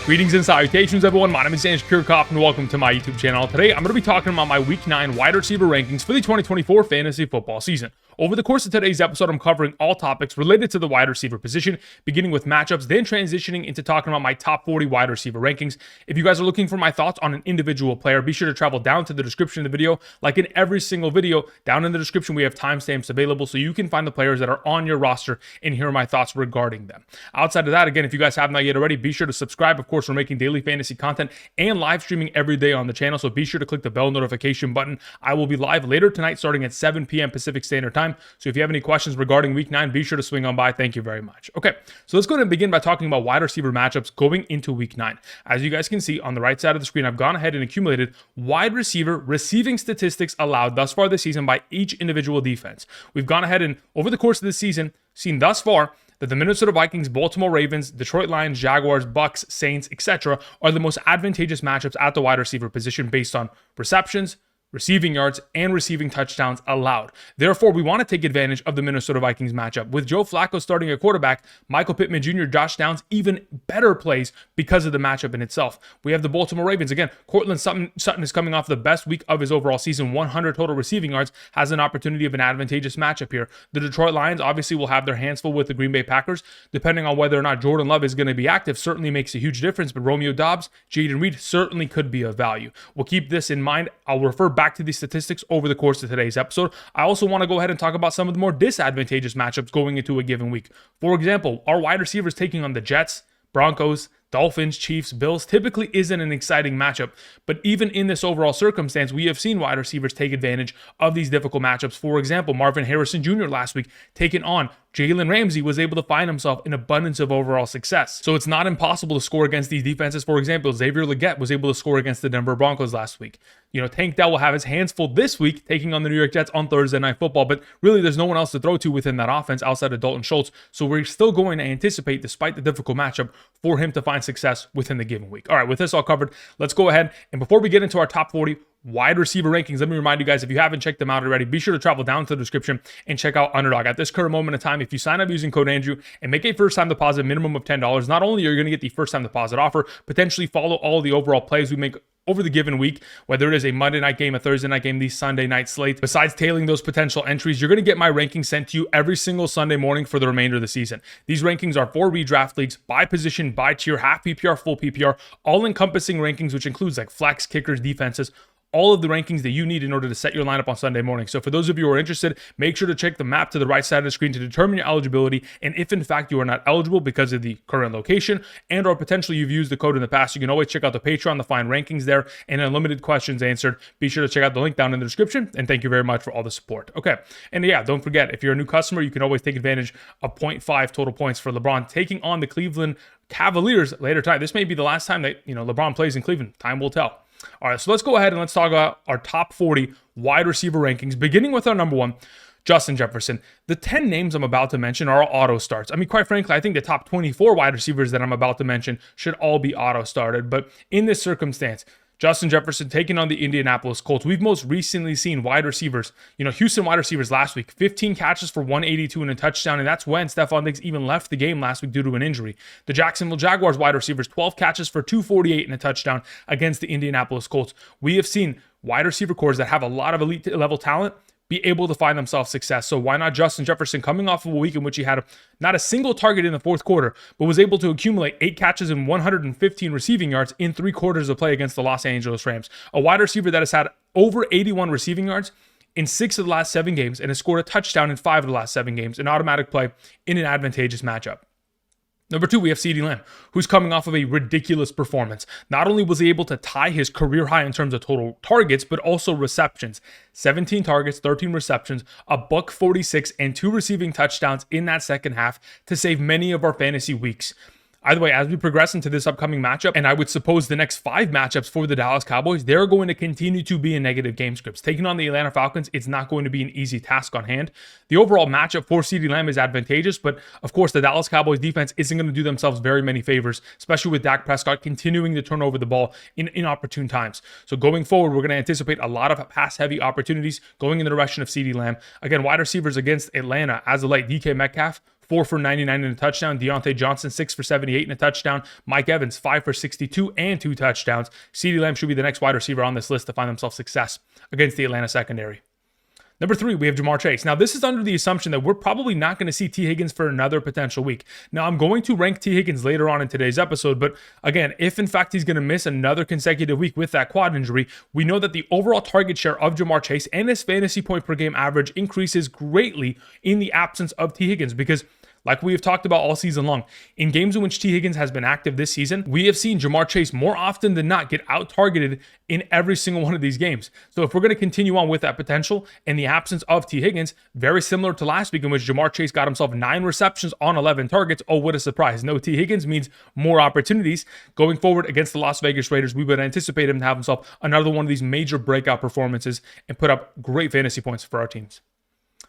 Greetings and salutations, everyone. My name is Xavier Worthy, and welcome to my YouTube channel. Today, I'm going to be talking about my Week 9 wide receiver rankings for the 2024 fantasy football season. Over the course of today's episode, I'm covering all topics related to the wide receiver position, beginning with matchups, then transitioning into talking about my top 40 wide receiver rankings. If you guys are looking for my thoughts on an individual player, be sure to travel down to the description of the video. Like in every single video, down in the description, we have timestamps available so you can find the players that are on your roster and hear my thoughts regarding them. Outside of that, again, if you guys have not yet already, be sure to subscribe. Of course, we're making daily fantasy content and live streaming every day on the channel, so be sure to click the bell notification button. I will be live later tonight starting at 7 p.m. Pacific Standard Time, so if you have any questions regarding Week 9, be sure to swing on by. Thank you very much. Okay, so let's go ahead and begin by talking about wide receiver matchups going into Week 9. As you guys can see on the right side of the screen, I've gone ahead and accumulated wide receiver receiving statistics allowed thus far this season by each individual defense. We've gone ahead and, over the course of this season, seen thus far that the Minnesota Vikings, Baltimore Ravens, Detroit Lions, Jaguars, Bucks, Saints, etc. are the most advantageous matchups at the wide receiver position based on receptions, receiving yards, and receiving touchdowns allowed. Therefore, we want to take advantage of the Minnesota Vikings matchup. With Joe Flacco starting at quarterback, Michael Pittman Jr., Josh Downs, even better plays because of the matchup in itself. We have the Baltimore Ravens. Again, Courtland Sutton is coming off the best week of his overall season, 100 total receiving yards, has an opportunity of an advantageous matchup here. The Detroit Lions obviously will have their hands full with the Green Bay Packers. Depending on whether or not Jordan Love is going to be active, certainly makes a huge difference, but Romeo Doubs, Jayden Reed certainly could be of value. We'll keep this in mind. I'll refer back to these statistics over the course of today's episode. I also want to go ahead and talk about some of the more disadvantageous matchups going into a given week. For example, our wide receivers taking on the Jets, Broncos, Dolphins, Chiefs, Bills typically isn't an exciting matchup, but even in this overall circumstance, we have seen wide receivers take advantage of these difficult matchups. For example, Marvin Harrison Jr. last week taking on Jalen Ramsey was able to find himself an abundance of overall success. So it's not impossible to score against these defenses. For example, Xavier Worthy was able to score against the Denver Broncos last week. Tank Dell will have his hands full this week taking on the New York Jets on Thursday Night Football, but really there's no one else to throw to within that offense outside of Dalton Schultz. So we're still going to anticipate, despite the difficult matchup, for him to find success within the given week. All right, with this all covered, let's go ahead. And before we get into our top 40 wide receiver rankings, let me remind you guys, if you haven't checked them out already, be sure to travel down to the description and check out Underdog. At this current moment in time, if you sign up using code Andrew and make a first-time deposit minimum of $10, not only are you going to get the first-time deposit offer, potentially follow all the overall plays we make over the given week, whether it is a Monday night game, a Thursday night game, these Sunday night slates. Besides tailing those potential entries, you're going to get my rankings sent to you every single Sunday morning for the remainder of the season. These rankings are for redraft leagues, by position, by tier, half PPR, full PPR, all-encompassing rankings, which includes like flex, kickers, defenses, all of the rankings that you need in order to set your lineup on Sunday morning. So for those of you who are interested, make sure to check the map to the right side of the screen to determine your eligibility. And if in fact you are not eligible because of the current location and or potentially you've used the code in the past, you can always check out the Patreon to find rankings there and unlimited questions answered. Be sure to check out the link down in the description. And thank you very much for all the support. Okay. And yeah, don't forget, if you're a new customer, you can always take advantage of 0.5 total points for LeBron taking on the Cleveland Cavaliers later tonight. This may be the last time that LeBron plays in Cleveland. Time will tell. All right, so let's go ahead and let's talk about our top 40 wide receiver rankings, beginning with our number one, Justin Jefferson. The 10 names I'm about to mention are all auto starts. I mean, quite frankly, I think the top 24 wide receivers that I'm about to mention should all be auto started. But in this circumstance, Justin Jefferson taking on the Indianapolis Colts. We've most recently seen wide receivers, Houston wide receivers last week, 15 catches for 182 and a touchdown, and that's when Stephon Diggs even left the game last week due to an injury. The Jacksonville Jaguars wide receivers, 12 catches for 248 and a touchdown against the Indianapolis Colts. We have seen wide receiver cores that have a lot of elite level talent be able to find themselves success. So why not Justin Jefferson, coming off of a week in which he had not a single target in the fourth quarter, but was able to accumulate 8 catches and 115 receiving yards in 3 quarters of play against the Los Angeles Rams. A wide receiver that has had over 81 receiving yards in 6 of the last 7 games and has scored a touchdown in 5 of the last 7 games, an automatic play in an advantageous matchup. Number 2, we have CeeDee Lamb, who's coming off of a ridiculous performance. Not only was he able to tie his career high in terms of total targets, but also receptions. 17 targets, 13 receptions, a $146, and 2 receiving touchdowns in that second half to save many of our fantasy weeks. Either way, as we progress into this upcoming matchup, and I would suppose the next 5 matchups for the Dallas Cowboys, they're going to continue to be in negative game scripts. Taking on the Atlanta Falcons, it's not going to be an easy task on hand. The overall matchup for CeeDee Lamb is advantageous, but of course, the Dallas Cowboys defense isn't going to do themselves very many favors, especially with Dak Prescott continuing to turn over the ball in inopportune times. So going forward, we're going to anticipate a lot of pass-heavy opportunities going in the direction of CeeDee Lamb. Again, wide receivers against Atlanta as of late, DK Metcalf, 4 for 99 and a touchdown. Deontay Johnson, 6 for 78 and a touchdown. Mike Evans, 5 for 62 and 2 touchdowns. CeeDee Lamb should be the next wide receiver on this list to find themselves success against the Atlanta secondary. Number 3, we have Ja'Marr Chase. Now, this is under the assumption that we're probably not going to see T. Higgins for another potential week. Now, I'm going to rank T. Higgins later on in today's episode, but again, if in fact he's going to miss another consecutive week with that quad injury, we know that the overall target share of Ja'Marr Chase and his fantasy point per game average increases greatly in the absence of T. Higgins, because like we have talked about all season long, in games in which T. Higgins has been active this season, we have seen Ja'Marr Chase more often than not get out-targeted in every single one of these games. So if we're going to continue on with that potential in the absence of T. Higgins, very similar to last week in which Ja'Marr Chase got himself 9 receptions on 11 targets, oh, what a surprise. No T. Higgins means more opportunities. Going forward against the Las Vegas Raiders, we would anticipate him to have himself another one of these major breakout performances and put up great fantasy points for our teams.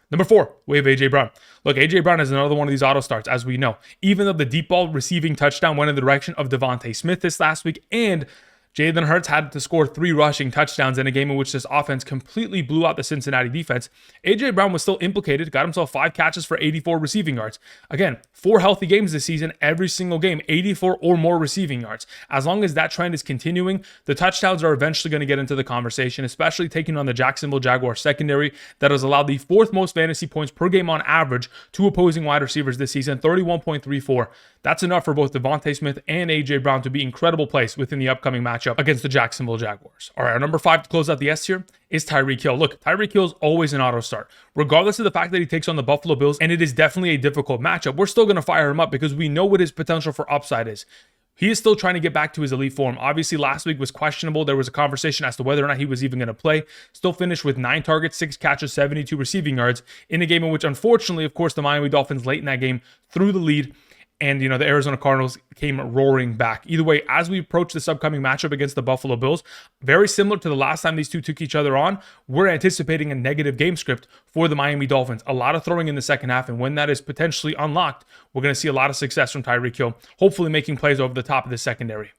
Number 4, we have A.J. Brown. Look, A.J. Brown is another one of these auto starts, as we know. Even though the deep ball receiving touchdown went in the direction of DeVonta Smith this last week, and Jalen Hurts had to score 3 rushing touchdowns in a game in which this offense completely blew out the Cincinnati defense, A.J. Brown was still implicated, got himself 5 catches for 84 receiving yards. Again, 4 healthy games this season, every single game, 84 or more receiving yards. As long as that trend is continuing, the touchdowns are eventually going to get into the conversation, especially taking on the Jacksonville Jaguars secondary that has allowed the 4th most fantasy points per game on average to opposing wide receivers this season, 31.34. That's enough for both DeVonta Smith and A.J. Brown to be incredible plays within the upcoming matchup against the Jacksonville Jaguars. All right, our number 5 to close out the S tier is Tyreek Hill. Look, Tyreek Hill is always an auto start. Regardless of the fact that he takes on the Buffalo Bills, and it is definitely a difficult matchup, we're still going to fire him up because we know what his potential for upside is. He is still trying to get back to his elite form. Obviously, last week was questionable. There was a conversation as to whether or not he was even going to play. Still finished with 9 targets, 6 catches, 72 receiving yards in a game in which, unfortunately, of course, the Miami Dolphins late in that game threw the lead. And, the Arizona Cardinals came roaring back. Either way, as we approach this upcoming matchup against the Buffalo Bills, very similar to the last time these two took each other on, we're anticipating a negative game script for the Miami Dolphins. A lot of throwing in the second half, and when that is potentially unlocked, we're going to see a lot of success from Tyreek Hill, hopefully making plays over the top of the secondary.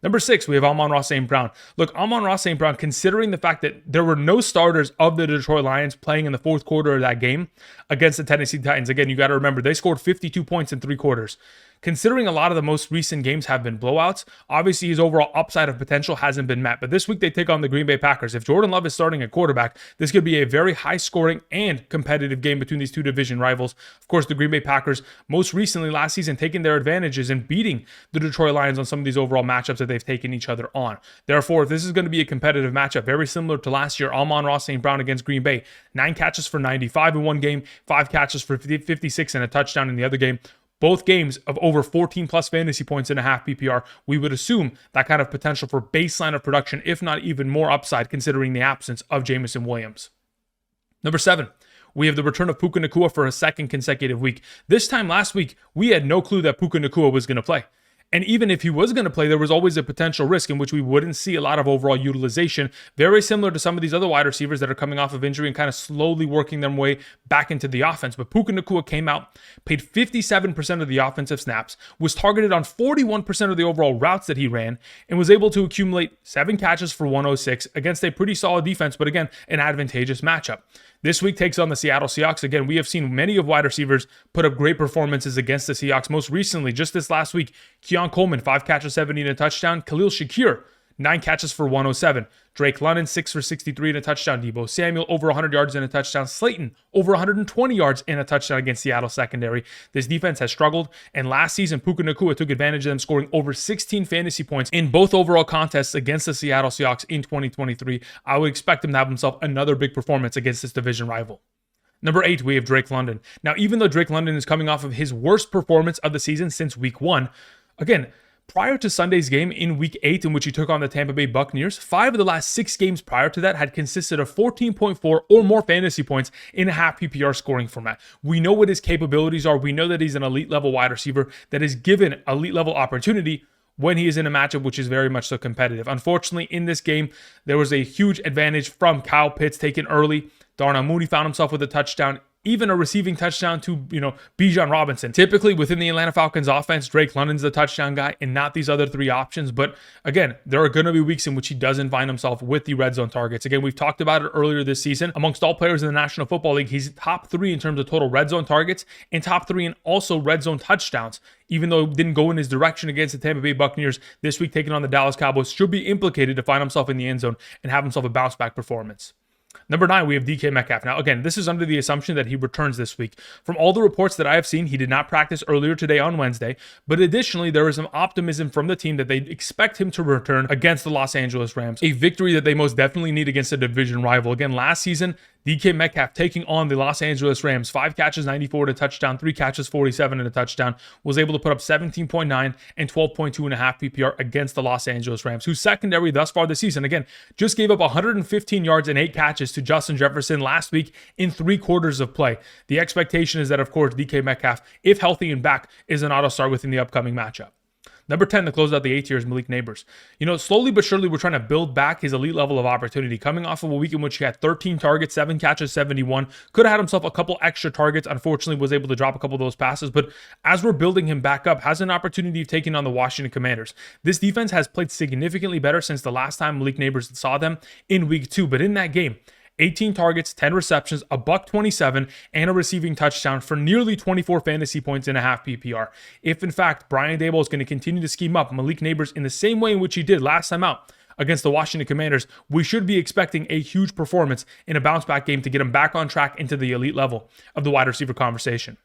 Number 6, we have Amon-Ra St. Brown. Look, Amon-Ra St. Brown, considering the fact that there were no starters of the Detroit Lions playing in the 4th quarter of that game against the Tennessee Titans. Again, you got to remember, they scored 52 points in 3 quarters. Considering a lot of the most recent games have been blowouts, obviously his overall upside of potential hasn't been met. But this week they take on the Green Bay Packers. If Jordan Love is starting at quarterback, this could be a very high-scoring and competitive game between these two division rivals. Of course, the Green Bay Packers, most recently last season, taking their advantages and beating the Detroit Lions on some of these overall matchups that they've taken each other on. Therefore, if this is going to be a competitive matchup, very similar to last year, Amon-Ra St. Brown against Green Bay, 9 catches for 95 in one game, 5 catches for 56 and a touchdown in the other game. Both games of over 14 plus fantasy points and a half PPR, we would assume that kind of potential for baseline of production, if not even more upside, considering the absence of Jameson Williams. Number 7, we have the return of Puka Nacua for a 2nd consecutive week. This time last week, we had no clue that Puka Nacua was going to play. And even if he was going to play, there was always a potential risk in which we wouldn't see a lot of overall utilization, very similar to some of these other wide receivers that are coming off of injury and kind of slowly working their way back into the offense. But Puka Nacua came out, played 57% of the offensive snaps, was targeted on 41% of the overall routes that he ran, and was able to accumulate 7 catches for 106 against a pretty solid defense, but again, an advantageous matchup. This week takes on the Seattle Seahawks. Again, we have seen many of wide receivers put up great performances against the Seahawks. Most recently, just this last week, Keon Coleman, 5 catches, 70 and a touchdown. Khalil Shakir, 9 catches for 107. Drake London, 6 for 63 and a touchdown. Deebo Samuel, over 100 yards and a touchdown. Slayton, over 120 yards and a touchdown against Seattle secondary. This defense has struggled, and last season, Puka Nacua took advantage of them, scoring over 16 fantasy points in both overall contests against the Seattle Seahawks in 2023. I would expect him to have himself another big performance against this division rival. Number 8, we have Drake London. Now, even though Drake London is coming off of his worst performance of the season since week 1, again, prior to Sunday's game in Week 8, in which he took on the Tampa Bay Buccaneers, 5 of the last 6 games prior to that had consisted of 14.4 or more fantasy points in a half PPR scoring format. We know what his capabilities are. We know that he's an elite level wide receiver that is given elite level opportunity when he is in a matchup which is very much so competitive. Unfortunately, in this game, there was a huge advantage from Kyle Pitts taken early. Darnell Mooney found himself with a touchdown. even a receiving touchdown to, Bijan Robinson. Typically within the Atlanta Falcons offense, Drake London's the touchdown guy and not these other three options. But again, there are going to be weeks in which he doesn't find himself with the red zone targets. Again, we've talked about it earlier this season. Amongst all players in the National Football League, he's top 3 in terms of total red zone targets and top 3 in also red zone touchdowns. Even though it didn't go in his direction against the Tampa Bay Buccaneers this week, taking on the Dallas Cowboys, should be implicated to find himself in the end zone and have himself a bounce back performance. Number 9, we have DK Metcalf. Now, again, this is under the assumption that he returns this week. From all the reports that I have seen, he did not practice earlier today on Wednesday, but additionally, there is some optimism from the team that they expect him to return against the Los Angeles Rams, a victory that they most definitely need against a division rival. Again, last season, DK Metcalf taking on the Los Angeles Rams, 5 catches, 94 and a touchdown, 3 catches, 47 and a touchdown, was able to put up 17.9 and 12.2 and a half PPR against the Los Angeles Rams, whose secondary thus far this season, again, just gave up 115 yards and 8 catches to Justin Jefferson last week in 3 quarters of play. The expectation is that, of course, DK Metcalf, if healthy and back, is an auto start within the upcoming matchup. Number 10, to close out the A tier, is Malik Nabers. Slowly but surely, we're trying to build back his elite level of opportunity. Coming off of a week in which he had 13 targets, 7 catches, 71. Could have had himself a couple extra targets. Unfortunately, was able to drop a couple of those passes. But as we're building him back up, has an opportunity of taking on the Washington Commanders. This defense has played significantly better since the last time Malik Nabers saw them in week 2. But in that game, 18 targets, 10 receptions, a $127, and a receiving touchdown for nearly 24 fantasy points and a half PPR. If, in fact, Brian Daboll is going to continue to scheme up Malik Nabers in the same way in which he did last time out against the Washington Commanders, we should be expecting a huge performance in a bounce-back game to get him back on track into the elite level of the wide receiver conversation.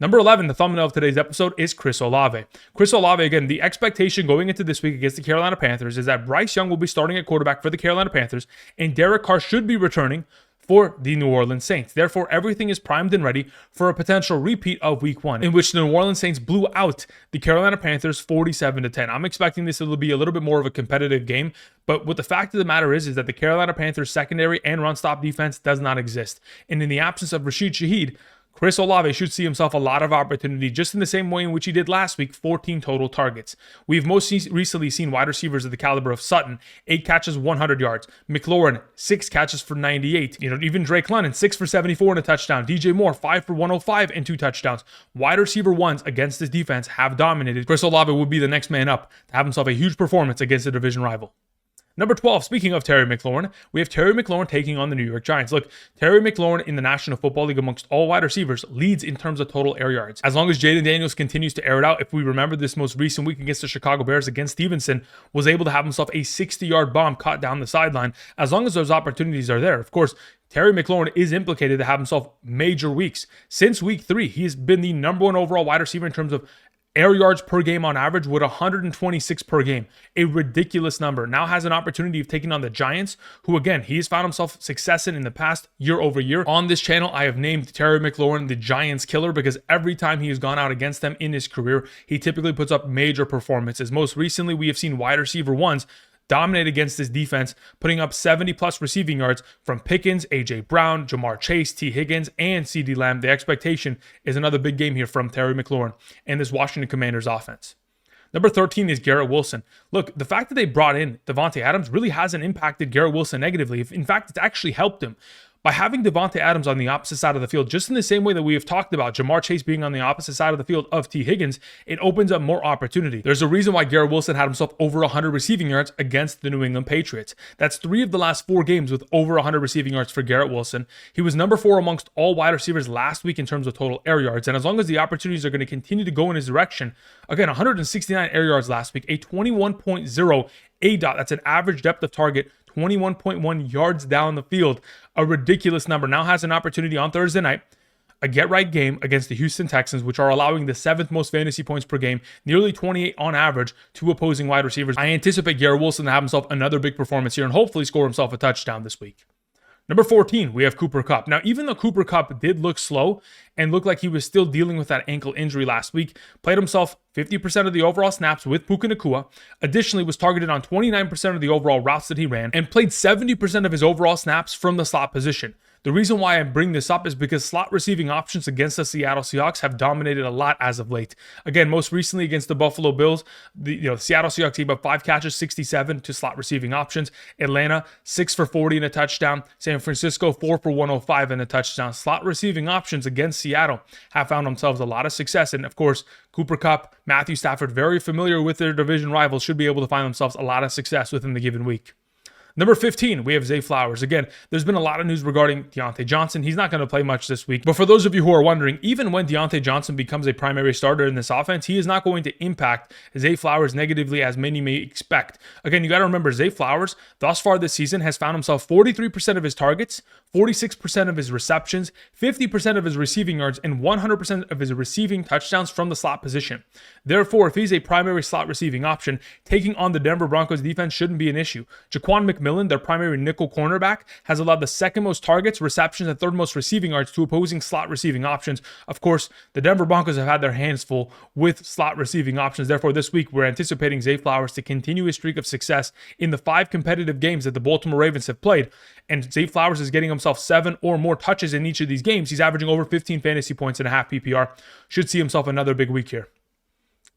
Number 11, the thumbnail of today's episode, is Chris Olave. Chris Olave, again, the expectation going into this week against the Carolina Panthers is that Bryce Young will be starting at quarterback for the Carolina Panthers, and Derek Carr should be returning for the New Orleans Saints. Therefore, everything is primed and ready for a potential repeat of week 1, in which the New Orleans Saints blew out the Carolina Panthers 47-10. I'm expecting this to be a little bit more of a competitive game, but what the fact of the matter is that the Carolina Panthers secondary and run-stop defense does not exist. And in the absence of Rashid Shaheed, Chris Olave should see himself a lot of opportunity, just in the same way in which he did last week, 14 total targets. We've most recently seen wide receivers of the caliber of Sutton, 8 catches, 100 yards. McLaurin, 6 catches for 98. Even Drake London, 6 for 74 and a touchdown. DJ Moore, 5 for 105 and 2 touchdowns. Wide receiver ones against this defense have dominated. Chris Olave would be the next man up to have himself a huge performance against a division rival. Number 12, speaking of Terry McLaurin, we have Terry McLaurin taking on the New York Giants. Look, Terry McLaurin in the National Football League amongst all wide receivers leads in terms of total air yards. As long as Jaden Daniels continues to air it out, if we remember this most recent week against the Chicago Bears against Stevenson, was able to have himself a 60-yard bomb caught down the sideline. As long as those opportunities are there, of course, Terry McLaurin is implicated to have himself major weeks. Since week 3, he has been the number 1 overall wide receiver in terms of air yards per game on average, with 126 per game. A ridiculous number. Now has an opportunity of taking on the Giants, who, again, he has found himself success in the past year over year. On this channel, I have named Terry McLaurin the Giants killer because every time he has gone out against them in his career, he typically puts up major performances. Most recently, we have seen wide receiver ones dominate against this defense, putting up 70-plus receiving yards from Pickens, A.J. Brown, Jamar Chase, T. Higgins, and CeeDee Lamb. The expectation is another big game here from Terry McLaurin and this Washington Commanders offense. Number 13 is Garrett Wilson. Look, the fact that they brought in Davante Adams really hasn't impacted Garrett Wilson negatively. In fact, it's actually helped him. By having Davante Adams on the opposite side of the field, just in the same way that we have talked about Jamar Chase being on the opposite side of the field of T. Higgins, it opens up more opportunity. There's a reason why Garrett Wilson had himself over 100 receiving yards against the New England Patriots. That's 3 of the last 4 games with over 100 receiving yards for Garrett Wilson. He was number 4 amongst all wide receivers last week in terms of total air yards. And as long as the opportunities are going to continue to go in his direction, again, 169 air yards last week, a 21.0 ADOT. That's an average depth of target, 21.1 yards down the field. A ridiculous number. Now has an opportunity on Thursday night, a get-right game against the Houston Texans, which are allowing the 7th most fantasy points per game, nearly 28 on average to opposing wide receivers. I anticipate Garrett Wilson to have himself another big performance here and hopefully score himself a touchdown this week. Number 14, we have Cooper Kupp. Now, even though Cooper Kupp did look slow and looked like he was still dealing with that ankle injury last week, played himself 50% of the overall snaps with Puka Nacua, additionally was targeted on 29% of the overall routes that he ran, and played 70% of his overall snaps from the slot position. The reason why I bring this up is because slot receiving options against the Seattle Seahawks have dominated a lot as of late. Again, most recently against the Buffalo Bills, the Seattle Seahawks gave up 5 catches, 67 to slot receiving options. Atlanta, 6 for 40 and a touchdown. San Francisco, 4 for 105 and a touchdown. Slot receiving options against Seattle have found themselves a lot of success. And of course, Cooper Kupp, Matthew Stafford, very familiar with their division rivals, should be able to find themselves a lot of success within the given week. Number 15, we have Zay Flowers. Again, there's been a lot of news regarding Deontay Johnson. He's not going to play much this week. But for those of you who are wondering, even when Deontay Johnson becomes a primary starter in this offense, he is not going to impact Zay Flowers negatively as many may expect. Again, you got to remember, Zay Flowers, thus far this season, has found himself 43% of his targets, 46% of his receptions, 50% of his receiving yards, and 100% of his receiving touchdowns from the slot position. Therefore, if he's a primary slot receiving option, taking on the Denver Broncos defense shouldn't be an issue. Jaquan McMillan, their primary nickel cornerback, has allowed the second most targets, receptions, and third most receiving yards to opposing slot receiving options. Of course, the Denver Broncos have had their hands full with slot receiving options. Therefore, this week, we're anticipating Zay Flowers to continue his streak of success in the 5 competitive games that the Baltimore Ravens have played. And Zay Flowers is getting himself 7 or more touches in each of these games. He's averaging over 15 fantasy points and a half PPR. Should see himself another big week here.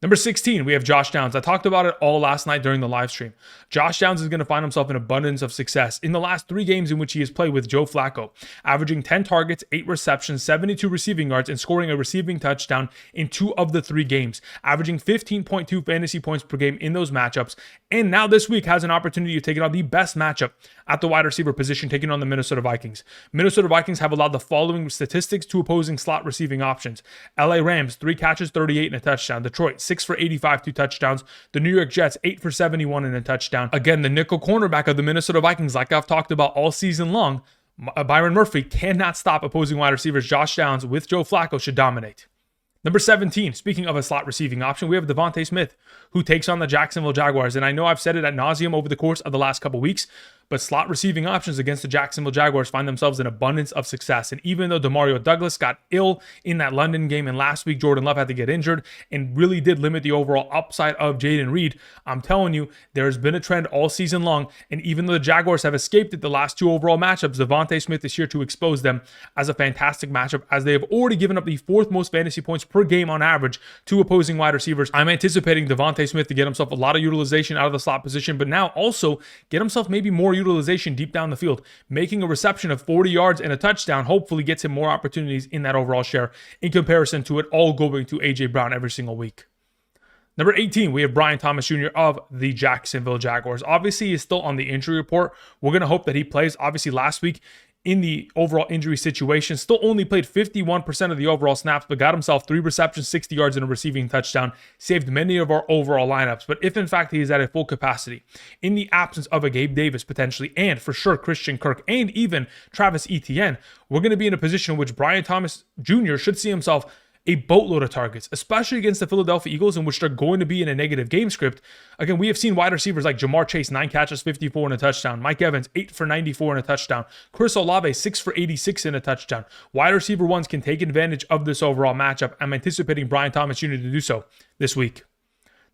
Number 16, we have Josh Downs. I talked about it all last night during the live stream. Josh Downs is going to find himself in abundance of success in the last 3 games in which he has played with Joe Flacco, averaging 10 targets, 8 receptions, 72 receiving yards, and scoring a receiving touchdown in 2 of the 3 games, averaging 15.2 fantasy points per game in those matchups. And now this week has an opportunity to take on the best matchup at the wide receiver position, taking on the Minnesota Vikings. Minnesota Vikings have allowed the following statistics to opposing slot receiving options. LA Rams, 3 catches, 38 and a touchdown. Detroit, 6 for 85, 2 touchdowns. The New York Jets, 8 for 71 and a touchdown. Again, the nickel cornerback of the Minnesota Vikings, like I've talked about all season long, Byron Murphy cannot stop opposing wide receivers. Josh Downs with Joe Flacco should dominate. Number 17, speaking of a slot receiving option, we have DeVonta Smith, who takes on the Jacksonville Jaguars. And I know I've said it ad nauseum over the course of the last couple weeks, but slot receiving options against the Jacksonville Jaguars find themselves in abundance of success. And even though Demario Douglas got ill in that London game and last week Jordan Love had to get injured and really did limit the overall upside of Jayden Reed, I'm telling you, there's been a trend all season long. And even though the Jaguars have escaped it the last 2 overall matchups, DeVonta Smith is here to expose them as a fantastic matchup, as they have already given up the 4th most fantasy points per game on average to opposing wide receivers. I'm anticipating DeVonta Smith to get himself a lot of utilization out of the slot position, but now also get himself maybe more utilization deep down the field. Making a reception of 40 yards and a touchdown hopefully gets him more opportunities in that overall share in comparison to it all going to A.J. Brown every single week. Number 18, we have Brian Thomas Jr. of the Jacksonville Jaguars. Obviously, he's still on the injury report. We're going to hope that he plays. Obviously, last week, in the overall injury situation, still only played 51% of the overall snaps, but got himself 3 receptions, 60 yards, and a receiving touchdown, saved many of our overall lineups. But if in fact he is at a full capacity, in the absence of a Gabe Davis potentially, and for sure Christian Kirk, and even Travis Etienne, we're going to be in a position in which Brian Thomas Jr. should see himself a boatload of targets, especially against the Philadelphia Eagles, in which they're going to be in a negative game script. Again, we have seen wide receivers like Jamar Chase, 9 catches, 54 and a touchdown. Mike Evans, 8 for 94 and a touchdown. Chris Olave, 6 for 86 and a touchdown. Wide receiver ones can take advantage of this overall matchup. I'm anticipating Brian Thomas Jr. to do so this week.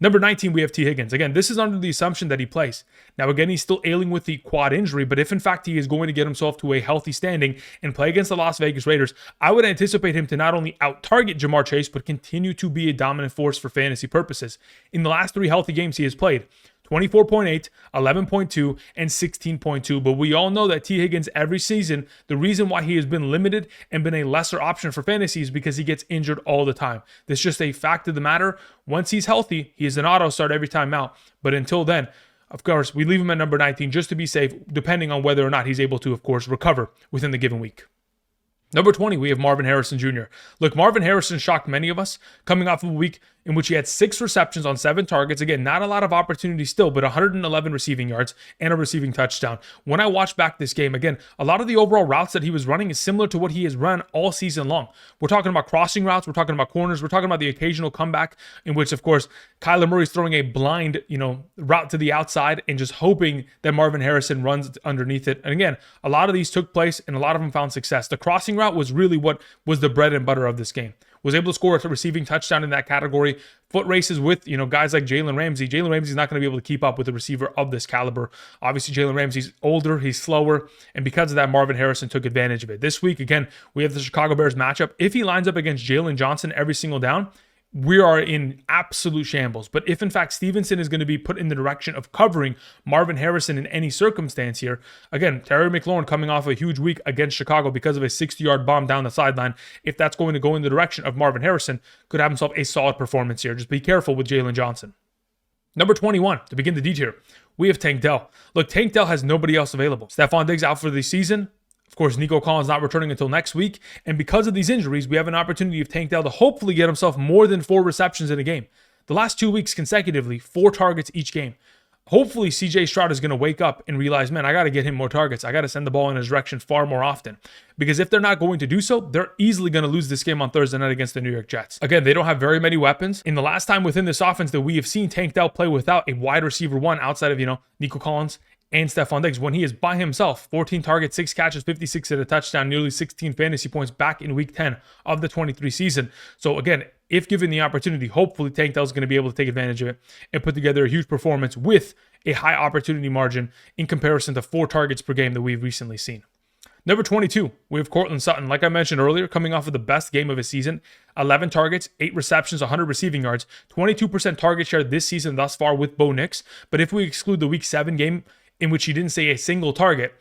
Number 19, we have T. Higgins. Again, this is under the assumption that he plays. Now, again, he's still ailing with the quad injury, but if in fact he is going to get himself to a healthy standing and play against the Las Vegas Raiders, I would anticipate him to not only out-target Jamar Chase, but continue to be a dominant force for fantasy purposes. In the last 3 healthy games he has played, 24.8, 11.2, and 16.2. But we all know that T. Higgins every season, the reason why he has been limited and been a lesser option for fantasy is because he gets injured all the time. That's just a fact of the matter. Once he's healthy, he is an auto start every time out. But until then, of course, we leave him at number 19 just to be safe, depending on whether or not he's able to, of course, recover within the given week. Number 20, we have Marvin Harrison Jr. Look, Marvin Harrison shocked many of us coming off of a week in which he had 6 receptions on 7 targets. Again, not a lot of opportunities still, but 111 receiving yards and a receiving touchdown. When I watch back this game, again, a lot of the overall routes that he was running is similar to what he has run all season long. We're talking about crossing routes. We're talking about corners. We're talking about the occasional comeback in which, of course, Kyler Murray's throwing a blind, route to the outside and just hoping that Marvin Harrison runs underneath it. And again, a lot of these took place and a lot of them found success. The crossing route was really what was the bread and butter of this game. was able to score a receiving touchdown in that category. Foot races with, guys like Jalen Ramsey. Jalen Ramsey's not going to be able to keep up with a receiver of this caliber. Obviously, Jalen Ramsey's older, he's slower, and because of that, Marvin Harrison took advantage of it. This week, again, we have the Chicago Bears matchup. If he lines up against Jalen Johnson every single down, we are in absolute shambles. But if in fact Stevenson is going to be put in the direction of covering Marvin Harrison in any circumstance here, again, Terry McLaurin coming off a huge week against Chicago because of a 60-yard bomb down the sideline, if that's going to go in the direction of Marvin Harrison, could have himself a solid performance here. Just be careful with Jalen Johnson. Number 21, to begin the D tier, we have Tank Dell. Look, Tank Dell has nobody else available. Stefon Diggs out for the season. Of course, Nico Collins not returning until next week. And because of these injuries, we have an opportunity of Tank Dell to hopefully get himself more than 4 receptions in a game. The last 2 weeks consecutively, 4 targets each game. Hopefully, CJ Stroud is going to wake up and realize, man, I got to get him more targets. I got to send the ball in his direction far more often. Because if they're not going to do so, they're easily going to lose this game on Thursday night against the New York Jets. Again, they don't have very many weapons. In the last time within this offense that we have seen Tank Dell play without a wide receiver one outside of, Nico Collins and Stefon Diggs, when he is by himself, 14 targets, 6 catches, 56 at a touchdown, nearly 16 fantasy points back in week 10 of the 23 season. So again, if given the opportunity, hopefully Tank Dell is going to be able to take advantage of it and put together a huge performance with a high opportunity margin in comparison to 4 targets per game that we've recently seen. Number 22, we have Courtland Sutton. Like I mentioned earlier, coming off of the best game of his season, 11 targets, 8 receptions, 100 receiving yards, 22% target share this season thus far with Bo Nix. But if we exclude the week 7 game, in which he didn't see a single target,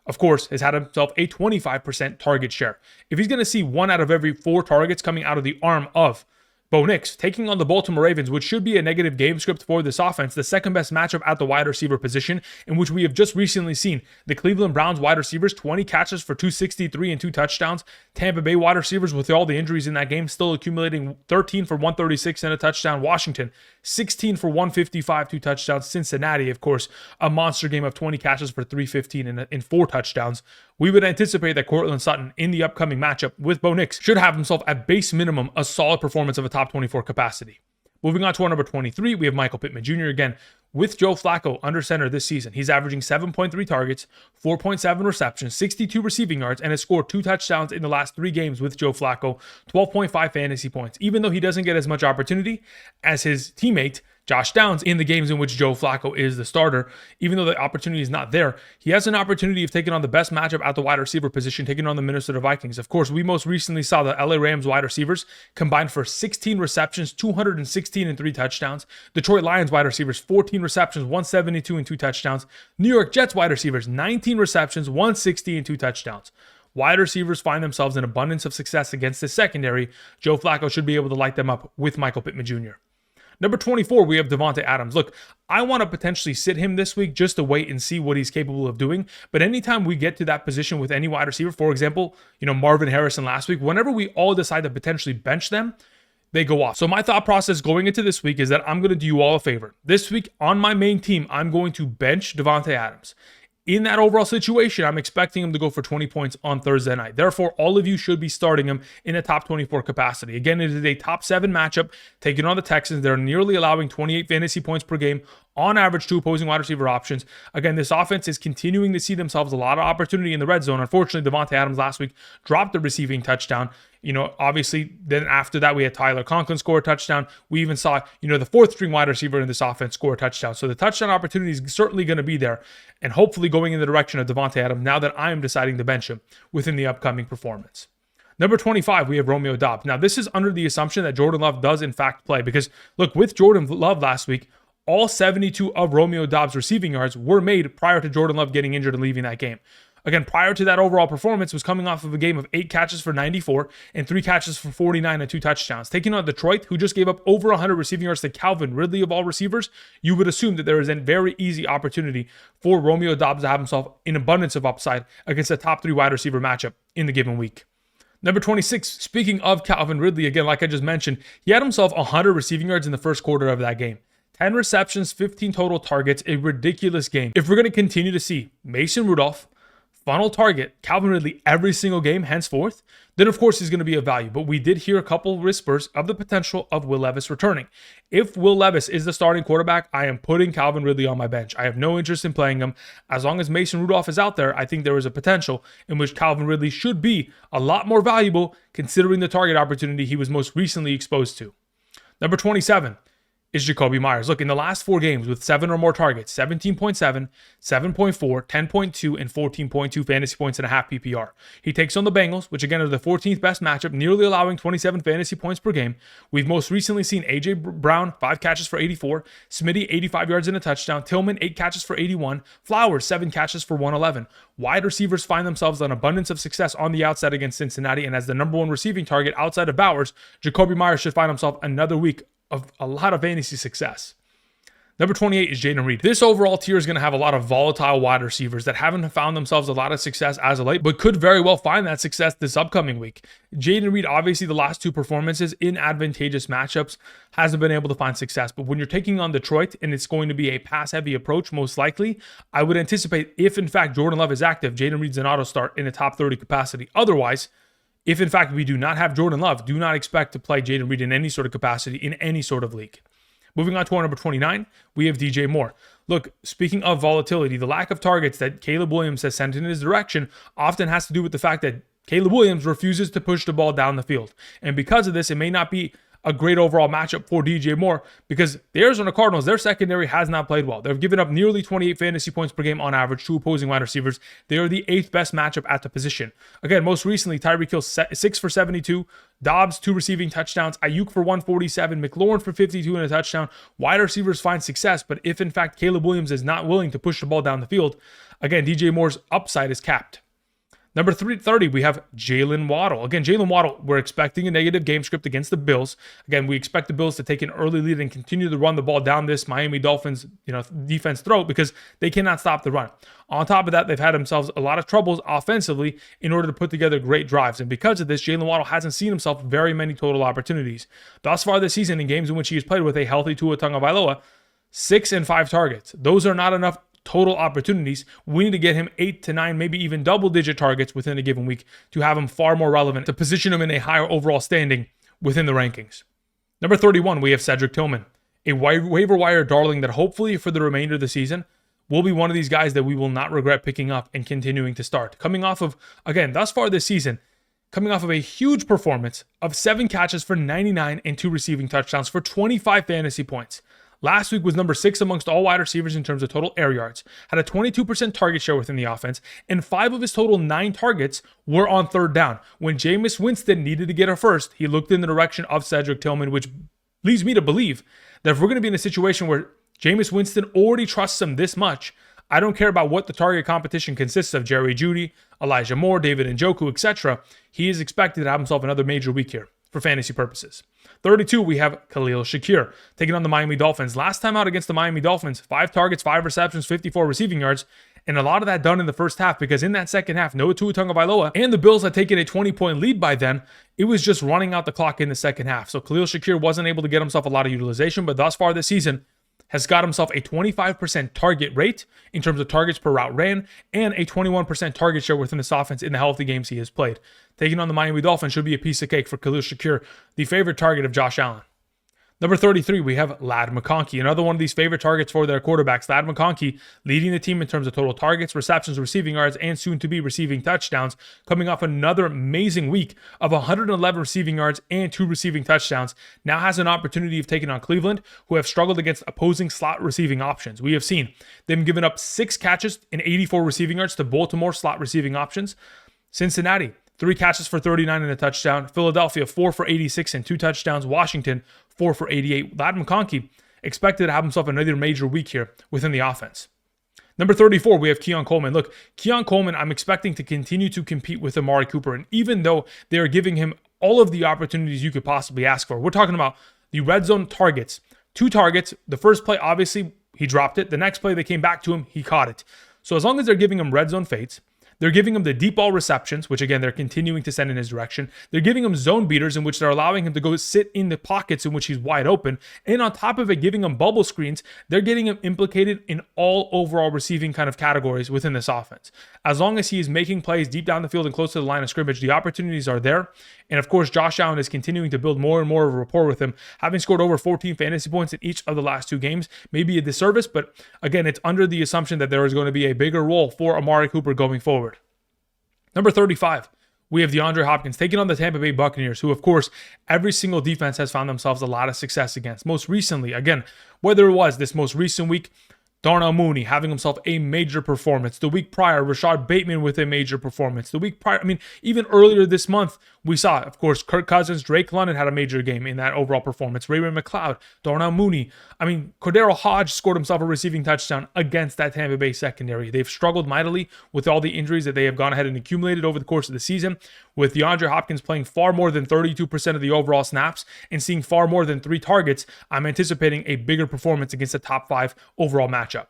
of course, has had himself a 25% target share. If he's going to see 1 out of every 4 targets coming out of the arm of Bo Nix, taking on the Baltimore Ravens, which should be a negative game script for this offense, the second best matchup at the wide receiver position, in which we have just recently seen the Cleveland Browns wide receivers, 20 catches for 263 and 2 touchdowns. Tampa Bay wide receivers, with all the injuries in that game, still accumulating 13 for 136 and a touchdown. Washington, 16 for 155, 2 touchdowns. Cincinnati, of course, a monster game of 20 catches for 315 and 4 touchdowns. We would anticipate that Courtland Sutton in the upcoming matchup with Bo Nix should have himself at base minimum a solid performance of a top 24 capacity. Moving on to our number 23, we have Michael Pittman Jr. again. With Joe Flacco under center this season, he's averaging 7.3 targets, 4.7 receptions, 62 receiving yards, and has scored 2 touchdowns in the last 3 games with Joe Flacco, 12.5 fantasy points. Even though he doesn't get as much opportunity as his teammate, Josh Downs, in the games in which Joe Flacco is the starter, even though the opportunity is not there, he has an opportunity of taking on the best matchup at the wide receiver position, taking on the Minnesota Vikings. Of course, we most recently saw the LA Rams wide receivers combined for 16 receptions, 216 and 3 touchdowns. Detroit Lions wide receivers, 14 receptions, 172 and 2 touchdowns. New York Jets wide receivers, 19 receptions, 160 and 2 touchdowns. Wide receivers find themselves in abundance of success against the secondary. Joe Flacco should be able to light them up with Michael Pittman Jr. Number 24, we have Davante Adams. Look, I want to potentially sit him this week just to wait and see what he's capable of doing. But anytime we get to that position with any wide receiver, for example, Marvin Harrison last week, whenever we all decide to potentially bench them, they go off. So my thought process going into this week is that I'm going to do you all a favor. This week on my main team, I'm going to bench Davante Adams. In that overall situation, I'm expecting him to go for 20 points on Thursday night. Therefore, all of you should be starting him in a top 24 capacity. Again, it is a top 7 matchup taking on the Texans. They're nearly allowing 28 fantasy points per game on average to opposing wide receiver options. Again, this offense is continuing to see themselves a lot of opportunity in the red zone. Unfortunately, Davante Adams last week dropped the receiving touchdown. Obviously, then after that, we had Tyler Conklin score a touchdown. We even saw, the 4th string wide receiver in this offense score a touchdown. So the touchdown opportunity is certainly going to be there, and hopefully going in the direction of Davante Adams now that I am deciding to bench him within the upcoming performance. Number 25, we have Romeo Doubs. Now, this is under the assumption that Jordan Love does in fact play, because look, with Jordan Love last week, all 72 of Romeo Doubs' receiving yards were made prior to Jordan Love getting injured and leaving that game. Again, prior to that overall performance, was coming off of a game of 8 catches for 94 and 3 catches for 49 and 2 touchdowns. Taking on Detroit, who just gave up over 100 receiving yards to Calvin Ridley of all receivers, you would assume that there is a very easy opportunity for Romeo Doubs to have himself an abundance of upside against a top 3 wide receiver matchup in the given week. Number 26, speaking of Calvin Ridley, again, like I just mentioned, he had himself 100 receiving yards in the first quarter of that game. 10 receptions, 15 total targets, a ridiculous game. If we're going to continue to see Mason Rudolph, funnel target Calvin Ridley every single game henceforth, then of course he's going to be of value. But we did hear a couple whispers of the potential of Will Levis returning. If Will Levis is the starting quarterback, I am putting Calvin Ridley on my bench. I have no interest in playing him. As long as Mason Rudolph is out there, I think there is a potential in which Calvin Ridley should be a lot more valuable considering the target opportunity he was most recently exposed to. Number 27 is Jakobi Meyers. Look, in the last 4 games with 7 or more targets, 17.7, 7.4, 10.2, and 14.2 fantasy points and a half PPR. He takes on the Bengals, which again are the 14th best matchup, nearly allowing 27 fantasy points per game. We've most recently seen A.J. Brown, 5 catches for 84, Smitty, 85 yards and a touchdown, Tillman, 8 catches for 81, Flowers, 7 catches for 111. Wide receivers find themselves an abundance of success on the outside against Cincinnati, and as the number 1 receiving target outside of Bowers, Jakobi Meyers should find himself another week of a lot of fantasy success. Number 28 is Jayden Reed. This overall tier is going to have a lot of volatile wide receivers that haven't found themselves a lot of success as of late, but could very well find that success this upcoming week. Jayden Reed, obviously the last 2 performances in advantageous matchups, hasn't been able to find success. But when you're taking on Detroit and it's going to be a pass-heavy approach, most likely, I would anticipate if in fact Jordan Love is active, Jayden Reed's an auto start in a top 30 capacity. Otherwise, if in fact we do not have Jordan Love, do not expect to play Jayden Reed in any sort of capacity in any sort of league. Moving on to our number 29, we have DJ Moore. Look, speaking of volatility, the lack of targets that Caleb Williams has sent in his direction often has to do with the fact that Caleb Williams refuses to push the ball down the field. And because of this, it may not be a great overall matchup for DJ Moore because the Arizona Cardinals, their secondary has not played well. They've given up nearly 28 fantasy points per game on average to opposing wide receivers. They are the 8th best matchup at the position. Again, most recently, Tyreek Hill 6 for 72, Doubs 2 receiving touchdowns, Ayuk for 147, McLaurin for 52 and a touchdown. Wide receivers find success, but if in fact Caleb Williams is not willing to push the ball down the field, again, DJ Moore's upside is capped. Number 30, we have Jaylen Waddle. Again, Jaylen Waddle, we're expecting a negative game script against the Bills. Again, we expect the Bills to take an early lead and continue to run the ball down this Miami Dolphins, defense throat because they cannot stop the run. On top of that, they've had themselves a lot of troubles offensively in order to put together great drives. And because of this, Jaylen Waddle hasn't seen himself very many total opportunities. Thus far this season, in games in which he has played with a healthy Tua Tagovailoa, 6 and 5 targets. Those are not enough total opportunities. We need to get him 8 to 9, maybe even double-digit targets within a given week to have him far more relevant, to position him in a higher overall standing within the rankings. Number 31, we have Cedric Tillman, a waiver wire darling that hopefully for the remainder of the season will be one of these guys that we will not regret picking up and continuing to start. Coming off of, again, thus far this season, coming off of a huge performance of 7 catches for 99 and 2 receiving touchdowns for 25 fantasy points. Last week was number 6 amongst all wide receivers in terms of total air yards, had a 22% target share within the offense, and 5 of his total 9 targets were on third down. When Jameis Winston needed to get a first, he looked in the direction of Cedric Tillman, which leads me to believe that if we're going to be in a situation where Jameis Winston already trusts him this much, I don't care about what the target competition consists of, Jerry Jeudy, Elijah Moore, David Njoku, etc. He is expected to have himself another major week here for fantasy purposes. 32, we have Khalil Shakir taking on the Miami Dolphins. Last time out against the Miami Dolphins, 5 targets, 5 receptions, 54 receiving yards, and a lot of that done in the first half because in that second half, no Tua Tagovailoa, and the Bills had taken a 20-point lead by then. It was just running out the clock in the second half. So Khalil Shakir wasn't able to get himself a lot of utilization, but thus far this season has got himself a 25% target rate in terms of targets per route ran and a 21% target share within this offense in the healthy games he has played. Taking on the Miami Dolphins should be a piece of cake for Khalil Shakir, the favorite target of Josh Allen. Number 33, we have Ladd McConkey, another one of these favorite targets for their quarterbacks. Ladd McConkey leading the team in terms of total targets, receptions, receiving yards, and soon-to-be receiving touchdowns, coming off another amazing week of 111 receiving yards and 2 receiving touchdowns. Now has an opportunity of taking on Cleveland, who have struggled against opposing slot receiving options. We have seen them giving up 6 catches and 84 receiving yards to Baltimore slot receiving options. Cincinnati, 3 catches for 39 and a touchdown. Philadelphia, 4 for 86 and 2 touchdowns. Washington, 4 for 88. Ladd McConkey expected to have himself another major week here within the offense. Number 34, we have Keon Coleman. Look, Keon Coleman, I'm expecting to continue to compete with Amari Cooper. And even though they are giving him all of the opportunities you could possibly ask for, we're talking about the red zone targets. 2 targets. The first play, obviously, he dropped it. The next play, they came back to him. He caught it. So as long as they're giving him red zone fates, They're giving him the deep ball receptions, which again, they're continuing to send in his direction. They're giving him zone beaters in which they're allowing him to go sit in the pockets in which he's wide open. And on top of it, giving him bubble screens, they're getting him implicated in all overall receiving kind of categories within this offense. As long as he is making plays deep down the field and close to the line of scrimmage, the opportunities are there. And of course, Josh Allen is continuing to build more and more of a rapport with him, having scored over 14 fantasy points in each of the last 2 games. Maybe a disservice, but again, it's under the assumption that there is going to be a bigger role for Amari Cooper going forward. Number 35, we have DeAndre Hopkins taking on the Tampa Bay Buccaneers, who, of course, every single defense has found themselves a lot of success against. Most recently, again, whether it was this most recent week, Darnell Mooney having himself a major performance. The week prior, Rashad Bateman with a major performance. The week prior, even earlier this month, we saw, of course, Kirk Cousins, Drake London had a major game in that overall performance. Ray-Ray McCloud, Darnell Mooney. Cordero Hodge scored himself a receiving touchdown against that Tampa Bay secondary. They've struggled mightily with all the injuries that they have gone ahead and accumulated over the course of the season, with DeAndre Hopkins playing far more than 32% of the overall snaps and seeing far more than 3 targets. I'm anticipating a bigger performance against a top 5 overall matchup.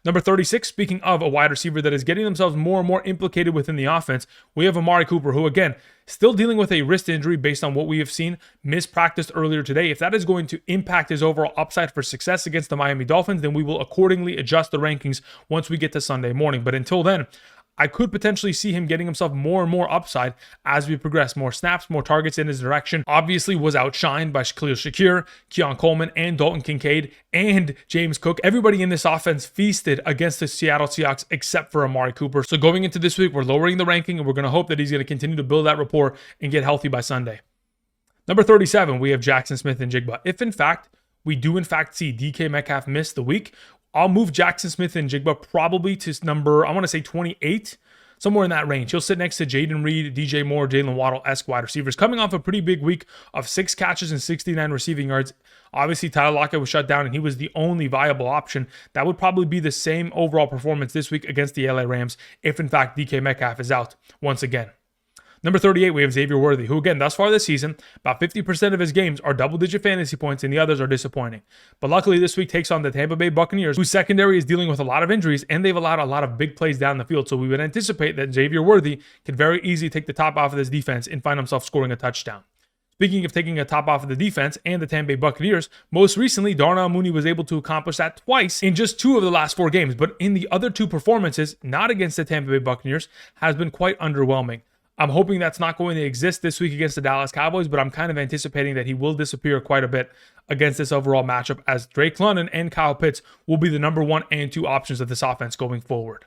Number 36, speaking of a wide receiver that is getting themselves more and more implicated within the offense, we have Amari Cooper, who again, still dealing with a wrist injury based on what we have seen, mispracticed earlier today. If that is going to impact his overall upside for success against the Miami Dolphins, then we will accordingly adjust the rankings once we get to Sunday morning. But until then, I could potentially see him getting himself more and more upside as we progress. More snaps, more targets in his direction. Obviously was outshined by Khalil Shakir, Keon Coleman, and Dalton Kincaid, and James Cook. Everybody in this offense feasted against the Seattle Seahawks except for Amari Cooper. So going into this week, we're lowering the ranking, and we're going to hope that he's going to continue to build that rapport and get healthy by Sunday. Number 37, we have Jaxon Smith-Njigba. If in fact, we do in fact see DK Metcalf miss the week, I'll move Jaxon Smith-Njigba probably to number, I want to say 28, somewhere in that range. He'll sit next to Jayden Reed, DJ Moore, Jaylen Waddle-esque wide receivers, coming off a pretty big week of 6 catches and 69 receiving yards. Obviously, Tyler Lockett was shut down, and he was the only viable option. That would probably be the same overall performance this week against the LA Rams if, in fact, DK Metcalf is out once again. Number 38, we have Xavier Worthy, who again, thus far this season, about 50% of his games are double-digit fantasy points and the others are disappointing. But luckily this week takes on the Tampa Bay Buccaneers, whose secondary is dealing with a lot of injuries, and they've allowed a lot of big plays down the field. So we would anticipate that Xavier Worthy could very easily take the top off of this defense and find himself scoring a touchdown. Speaking of taking a top off of the defense and the Tampa Bay Buccaneers, most recently, Darnell Mooney was able to accomplish that twice in just 2 of the last 4 games. But in the other 2 performances, not against the Tampa Bay Buccaneers, has been quite underwhelming. I'm hoping that's not going to exist this week against the Dallas Cowboys, but I'm kind of anticipating that he will disappear quite a bit against this overall matchup, as Drake London and Kyle Pitts will be the number 1 and 2 options of this offense going forward.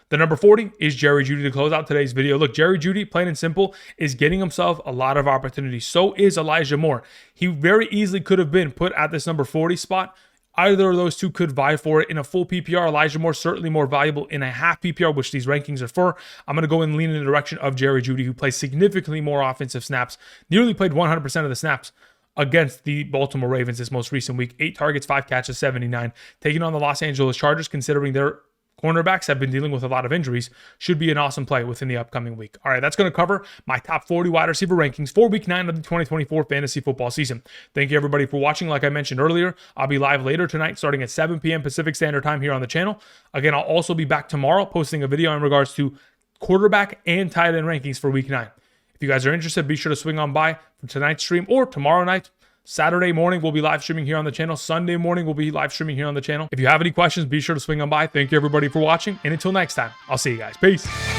The number 40 is Jerry Jeudy to close out today's video. Look, Jerry Jeudy, plain and simple, is getting himself a lot of opportunities. So is Elijah Moore. He very easily could have been put at this number 40 spot. Either of those 2 could vie for it. In a full PPR, Elijah Moore certainly more valuable. In a half PPR, which these rankings are for, I'm going to go and lean in the direction of Jerry Jeudy, who plays significantly more offensive snaps, nearly played 100% of the snaps against the Baltimore Ravens this most recent week. 8 targets, 5 catches, 79. Taking on the Los Angeles Chargers, considering their cornerbacks have been dealing with a lot of injuries, should be an awesome play within the upcoming week. All right, that's going to cover my top 40 wide receiver rankings for week 9 of the 2024 fantasy football season. Thank you everybody for watching. Like I mentioned earlier, I'll be live later tonight starting at 7 p.m. Pacific Standard Time here on the channel. Again, I'll also be back tomorrow posting a video in regards to quarterback and tight end rankings for week 9. If you guys are interested, be sure to swing on by for tonight's stream or tomorrow night. Saturday morning, we'll be live streaming here on the channel. Sunday morning, we'll be live streaming here on the channel. If you have any questions, be sure to swing on by. Thank you, everybody, for watching. And until next time, I'll see you guys. Peace.